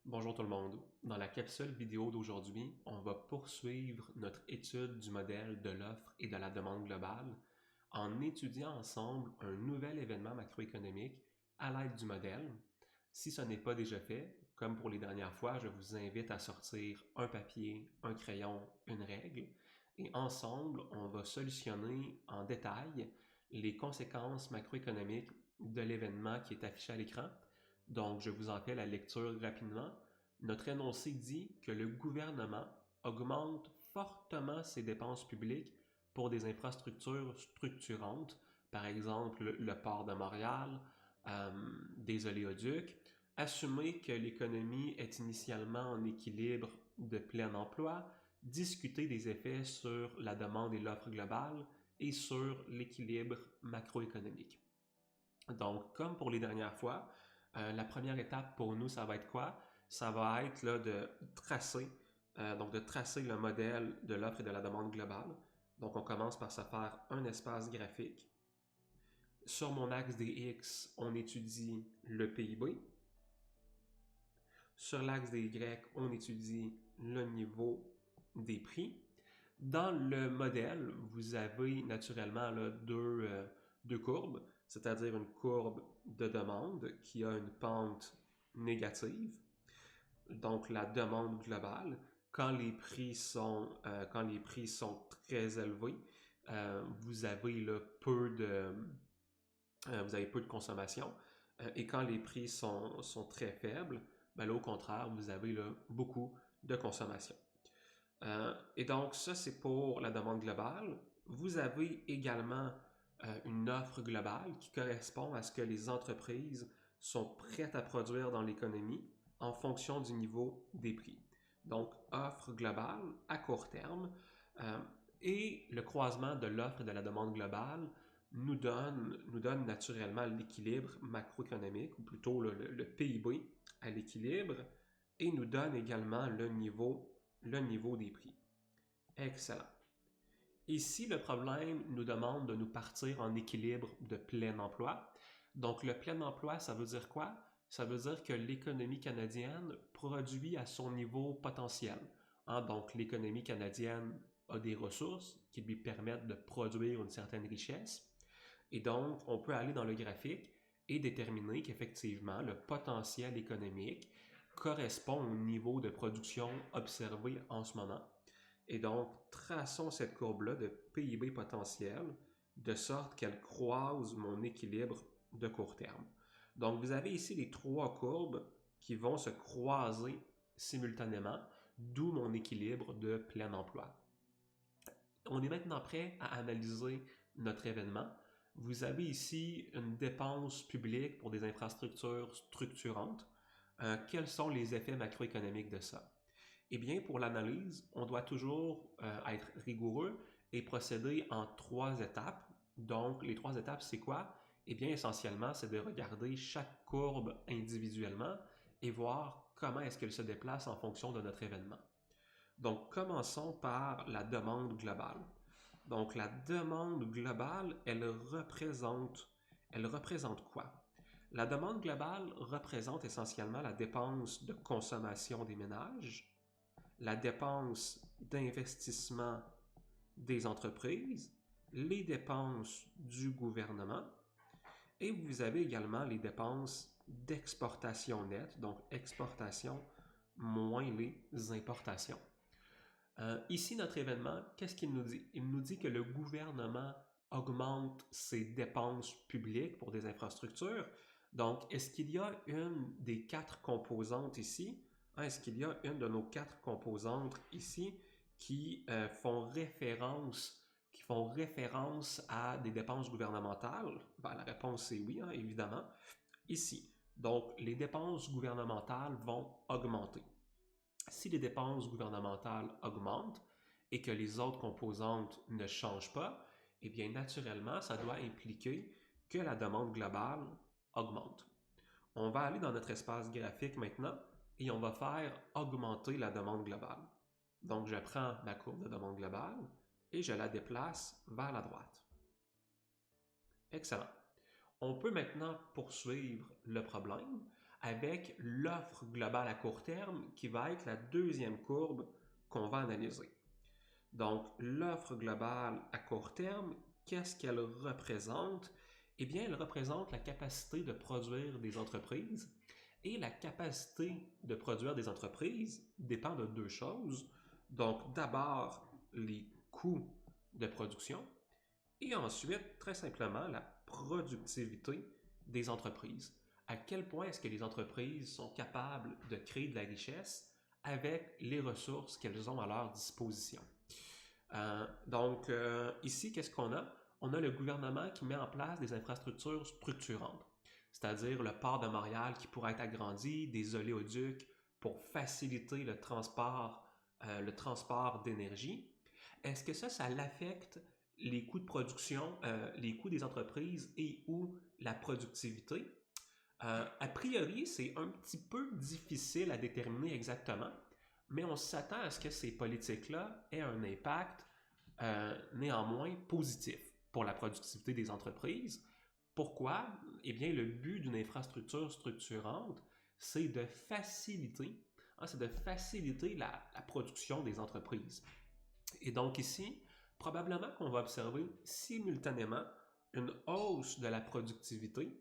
Bonjour tout le monde. Dans la capsule vidéo d'aujourd'hui, on va poursuivre notre étude du modèle de l'offre et de la demande globale en étudiant ensemble un nouvel événement macroéconomique à l'aide du modèle. Si ce n'est pas déjà fait, comme pour les dernières fois, je vous invite à sortir un papier, un crayon, une règle et ensemble, on va solutionner en détail les conséquences macroéconomiques de l'événement qui est affiché à l'écran. Donc, je vous en fais la lecture rapidement. Notre énoncé dit que le gouvernement augmente fortement ses dépenses publiques pour des infrastructures structurantes, par exemple le port de Montréal, des oléoducs, assumer que l'économie est initialement en équilibre de plein emploi, discuter des effets sur la demande et l'offre globale et sur l'équilibre macroéconomique. Donc, comme pour les dernières fois, la première étape pour nous, ça va être quoi? Ça va être là, de tracer le modèle de l'offre et de la demande globale. Donc, on commence par se faire un espace graphique. Sur mon axe des X, on étudie le PIB. Sur l'axe des Y, on étudie le niveau des prix. Dans le modèle, vous avez naturellement là, deux courbes, c'est-à-dire une courbe de demande qui a une pente négative, donc la demande globale. Quand les prix sont très élevés, vous avez là, vous avez peu de consommation. Et quand les prix sont très faibles, ben là, au contraire, vous avez là, beaucoup de consommation. Et donc, ça, c'est pour la demande globale. Vous avez également une offre globale qui correspond à ce que les entreprises sont prêtes à produire dans l'économie en fonction du niveau des prix. Donc, offre globale à court terme. Euh, et le croisement de l'offre et de la demande globale nous donne naturellement l'équilibre macroéconomique, ou plutôt le PIB à l'équilibre, et nous donne également le niveau des prix. Excellent. Ici, le problème nous demande de nous partir en équilibre de plein emploi. Donc, le plein emploi, ça veut dire quoi? Ça veut dire que l'économie canadienne produit à son niveau potentiel. Donc, l'économie canadienne a des ressources qui lui permettent de produire une certaine richesse. Et donc, on peut aller dans le graphique et déterminer qu'effectivement, le potentiel économique correspond au niveau de production observé en ce moment. Et donc, traçons cette courbe-là de PIB potentiel de sorte qu'elle croise mon équilibre de court terme. Donc, vous avez ici les trois courbes qui vont se croiser simultanément, d'où mon équilibre de plein emploi. On est maintenant prêt à analyser notre événement. Vous avez ici une dépense publique pour des infrastructures structurantes. Quels sont les effets macroéconomiques de ça? Eh bien, pour l'analyse, on doit toujours être rigoureux et procéder en trois étapes. Donc, les trois étapes, c'est quoi? Eh bien, essentiellement, c'est de regarder chaque courbe individuellement et voir comment est-ce qu'elle se déplace en fonction de notre événement. Donc, commençons par la demande globale. Donc, la demande globale, elle représente quoi? La demande globale représente essentiellement la dépense de consommation des ménages, la dépense d'investissement des entreprises, les dépenses du gouvernement, et vous avez également les dépenses d'exportation nette, donc exportation moins les importations. Ici, notre événement, qu'est-ce qu'il nous dit? Il nous dit que le gouvernement augmente ses dépenses publiques pour des infrastructures. Donc, est-ce qu'il y a une des quatre composantes ici? Est-ce qu'il y a une de nos quatre composantes ici qui font référence à des dépenses gouvernementales? Ben, la réponse est oui, évidemment. Ici. Donc, les dépenses gouvernementales vont augmenter. Si les dépenses gouvernementales augmentent et que les autres composantes ne changent pas, eh bien naturellement, ça doit impliquer que la demande globale augmente. On va aller dans notre espace graphique maintenant et on va faire augmenter la demande globale. Donc, je prends ma courbe de demande globale et je la déplace vers la droite. Excellent. On peut maintenant poursuivre le problème avec l'offre globale à court terme qui va être la deuxième courbe qu'on va analyser. Donc, l'offre globale à court terme, qu'est-ce qu'elle représente? Eh bien, elle représente la capacité de produire des entreprises. Et la capacité de produire des entreprises dépend de deux choses. Donc, d'abord, les coûts de production et ensuite, très simplement, la productivité des entreprises. À quel point est-ce que les entreprises sont capables de créer de la richesse avec les ressources qu'elles ont à leur disposition? Ici, qu'est-ce qu'on a? On a le gouvernement qui met en place des infrastructures structurantes, c'est-à-dire le port de Montréal qui pourrait être agrandi, des oléoducs pour faciliter le transport d'énergie. Est-ce que ça l'affecte les coûts de production, les coûts des entreprises et ou la productivité? A priori, c'est un petit peu difficile à déterminer exactement, mais on s'attend à ce que ces politiques-là aient un impact néanmoins positif pour la productivité des entreprises. Pourquoi? Eh bien, le but d'une infrastructure structurante, c'est de faciliter, la production des entreprises. Et donc ici, probablement qu'on va observer simultanément une hausse de la productivité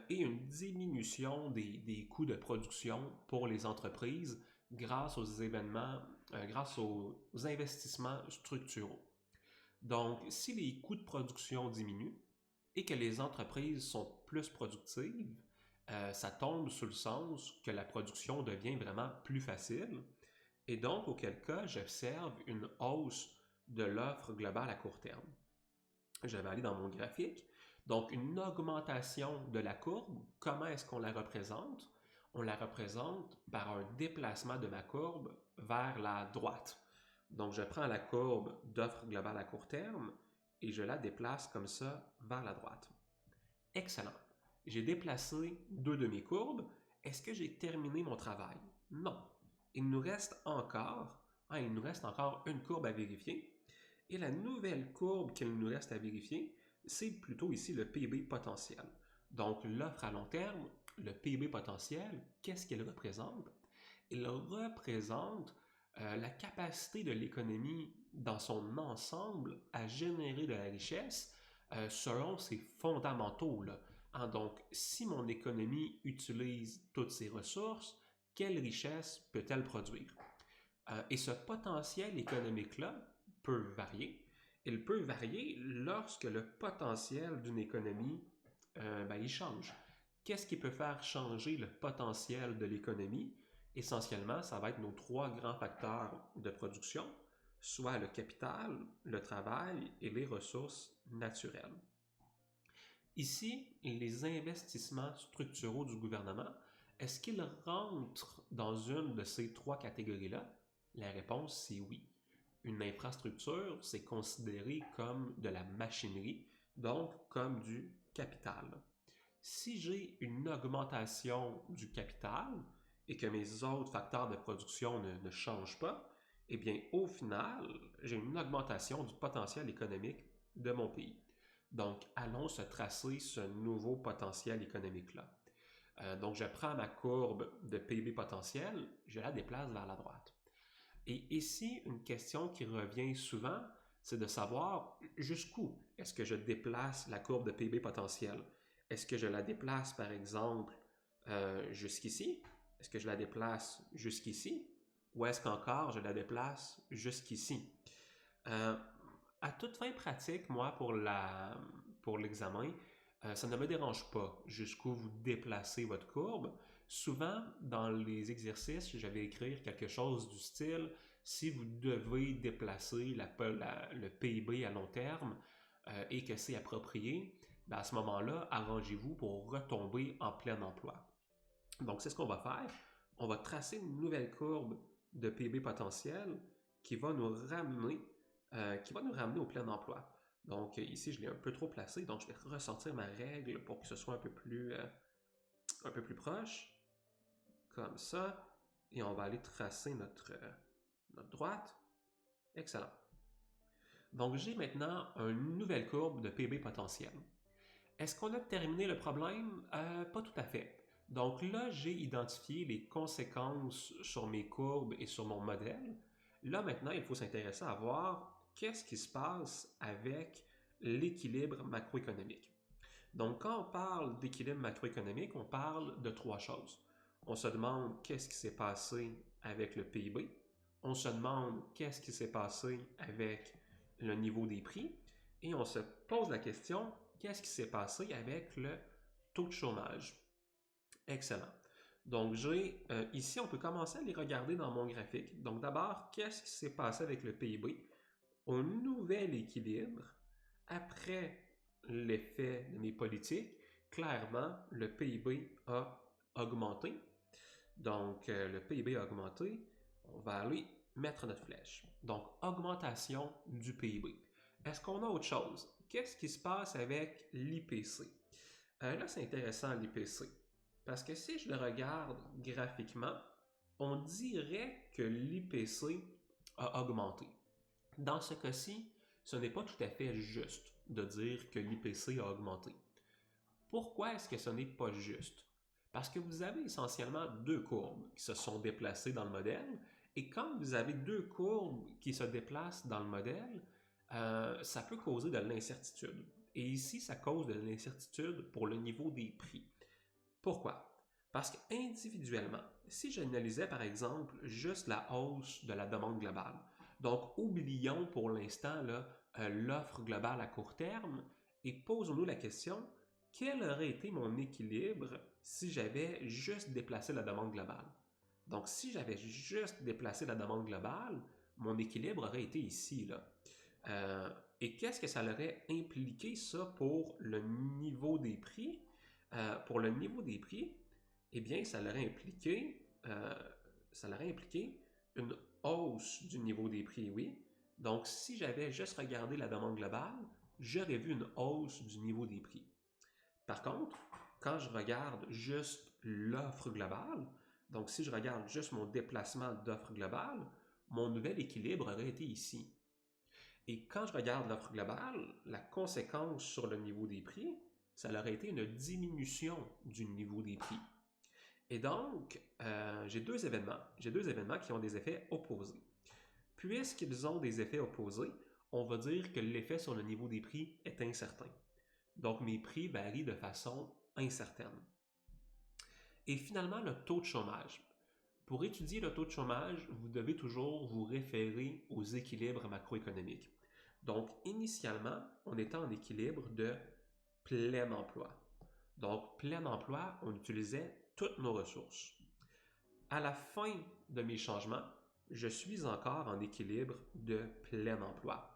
et une diminution des coûts de production pour les entreprises grâce grâce aux investissements structuraux. Donc, si les coûts de production diminuent et que les entreprises sont plus productives, ça tombe sous le sens que la production devient vraiment plus facile. Et donc, auquel cas, j'observe une hausse de l'offre globale à court terme. Je vais aller dans mon graphique. Donc, une augmentation de la courbe, comment est-ce qu'on la représente? On la représente par un déplacement de ma courbe vers la droite. Donc, je prends la courbe d'offre globale à court terme et je la déplace comme ça vers la droite. Excellent. J'ai déplacé deux de mes courbes. Est-ce que j'ai terminé mon travail? Non. Il nous reste encore une courbe à vérifier. Et la nouvelle courbe qu'il nous reste à vérifier, c'est plutôt ici le PIB potentiel. Donc, l'offre à long terme, le PIB potentiel, qu'est-ce qu'elle représente? Il représente la capacité de l'économie dans son ensemble à générer de la richesse selon ses fondamentaux, là. Donc, si mon économie utilise toutes ses ressources, quelle richesse peut-elle produire? Et ce potentiel économique-là peut varier. Il peut varier lorsque le potentiel d'une économie il change. Qu'est-ce qui peut faire changer le potentiel de l'économie? Essentiellement, ça va être nos trois grands facteurs de production, soit le capital, le travail et les ressources naturelles. Ici, les investissements structuraux du gouvernement, est-ce qu'ils rentrent dans une de ces trois catégories-là? La réponse, c'est oui. Une infrastructure, c'est considéré comme de la machinerie, donc comme du capital. Si j'ai une augmentation du capital et que mes autres facteurs de production ne changent pas, eh bien, au final, j'ai une augmentation du potentiel économique de mon pays. Donc, allons se tracer ce nouveau potentiel économique-là. Donc, je prends ma courbe de PIB potentiel, je la déplace vers la droite. Et ici, une question qui revient souvent, c'est de savoir jusqu'où est-ce que je déplace la courbe de PIB potentiel. Est-ce que je la déplace, par exemple, jusqu'ici? Est-ce que je la déplace jusqu'ici? Ou est-ce qu'encore je la déplace jusqu'ici? À toute fin pratique, moi, pour l'examen, ça ne me dérange pas jusqu'où vous déplacez votre courbe. Souvent, dans les exercices, je vais écrire quelque chose du style si vous devez déplacer le PIB à long terme et que c'est approprié, à ce moment-là, arrangez-vous pour retomber en plein emploi. Donc, c'est ce qu'on va faire. On va tracer une nouvelle courbe de PIB potentiel qui va nous ramener au plein emploi. Donc, ici, je l'ai un peu trop placé, donc je vais ressortir ma règle pour que ce soit un peu plus proche. Comme ça. Et on va aller tracer notre droite. Excellent. Donc, j'ai maintenant une nouvelle courbe de PIB potentiel. Est-ce qu'on a terminé le problème? Pas tout à fait. Donc là, j'ai identifié les conséquences sur mes courbes et sur mon modèle. Là, maintenant, il faut s'intéresser à voir qu'est-ce qui se passe avec l'équilibre macroéconomique. Donc, quand on parle d'équilibre macroéconomique, on parle de trois choses. On se demande qu'est-ce qui s'est passé avec le PIB. On se demande qu'est-ce qui s'est passé avec le niveau des prix. Et on se pose la question, qu'est-ce qui s'est passé avec le taux de chômage? Excellent. Donc, ici, on peut commencer à les regarder dans mon graphique. Donc, d'abord, qu'est-ce qui s'est passé avec le PIB? Au nouvel équilibre, après l'effet de mes politiques, clairement, le PIB a augmenté. Donc, le PIB a augmenté. On va aller mettre notre flèche. Donc, augmentation du PIB. Est-ce qu'on a autre chose? Qu'est-ce qui se passe avec l'IPC? Là, c'est intéressant, l'IPC. Parce que si je le regarde graphiquement, on dirait que l'IPC a augmenté. Dans ce cas-ci, ce n'est pas tout à fait juste de dire que l'IPC a augmenté. Pourquoi est-ce que ce n'est pas juste? Parce que vous avez essentiellement deux courbes qui se sont déplacées dans le modèle, et quand vous avez deux courbes qui se déplacent dans le modèle, ça peut causer de l'incertitude. Et ici, ça cause de l'incertitude pour le niveau des prix. Pourquoi? Parce qu'individuellement, si j'analysais par exemple juste la hausse de la demande globale, donc oublions pour l'instant l'offre globale à court terme et posons-nous la question, quel aurait été mon équilibre si j'avais juste déplacé la demande globale? Donc si j'avais juste déplacé la demande globale, mon équilibre aurait été ici, là. Et qu'est-ce que ça aurait impliqué ça pour le niveau des prix? Pour le niveau des prix, eh bien, ça l'aurait impliqué une hausse du niveau des prix, oui. Donc, si j'avais juste regardé la demande globale, j'aurais vu une hausse du niveau des prix. Par contre, quand je regarde juste l'offre globale, donc si je regarde juste mon déplacement d'offre globale, mon nouvel équilibre aurait été ici. Et quand je regarde l'offre globale, la conséquence sur le niveau des prix, ça aurait été une diminution du niveau des prix. Et donc, j'ai deux événements. J'ai deux événements qui ont des effets opposés. Puisqu'ils ont des effets opposés, on va dire que l'effet sur le niveau des prix est incertain. Donc, mes prix varient de façon incertaine. Et finalement, le taux de chômage. Pour étudier le taux de chômage, vous devez toujours vous référer aux équilibres macroéconomiques. Donc, initialement, on était en équilibre de plein emploi. Donc, plein emploi, on utilisait toutes nos ressources. À la fin de mes changements, je suis encore en équilibre de plein emploi.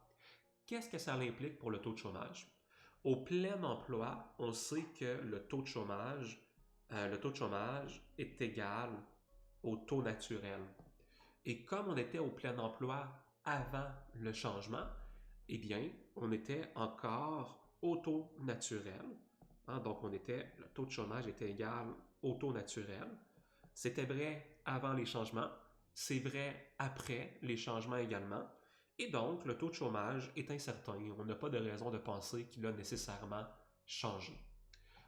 Qu'est-ce que ça implique pour le taux de chômage? Au plein emploi, on sait que le taux de chômage est égal au taux naturel. Et comme on était au plein emploi avant le changement, eh bien, on était encore au taux naturel. Donc, le taux de chômage était égal au taux naturel. C'était vrai avant les changements, c'est vrai après les changements également. Et donc, le taux de chômage est incertain. On n'a pas de raison de penser qu'il a nécessairement changé.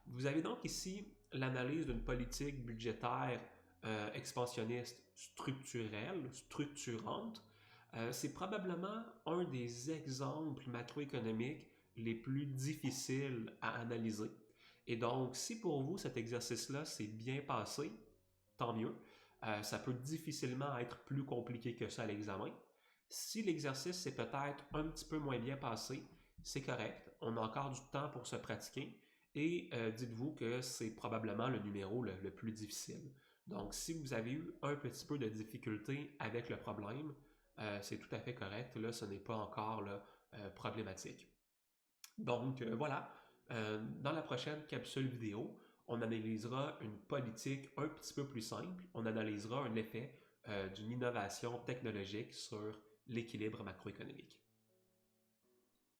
Vous avez donc ici l'analyse d'une politique budgétaire expansionniste structurelle, structurante. C'est probablement un des exemples macroéconomiques les plus difficiles à analyser. Et donc, si pour vous cet exercice-là s'est bien passé, tant mieux. Ça peut difficilement être plus compliqué que ça à l'examen. Si l'exercice s'est peut-être un petit peu moins bien passé, c'est correct. On a encore du temps pour se pratiquer. Et dites-vous que c'est probablement le numéro le plus difficile. Donc, si vous avez eu un petit peu de difficulté avec le problème, c'est tout à fait correct. Là, ce n'est pas encore problématique. Donc, voilà. Dans la prochaine capsule vidéo, on analysera une politique un petit peu plus simple. On analysera un effet d'une innovation technologique sur l'équilibre macroéconomique.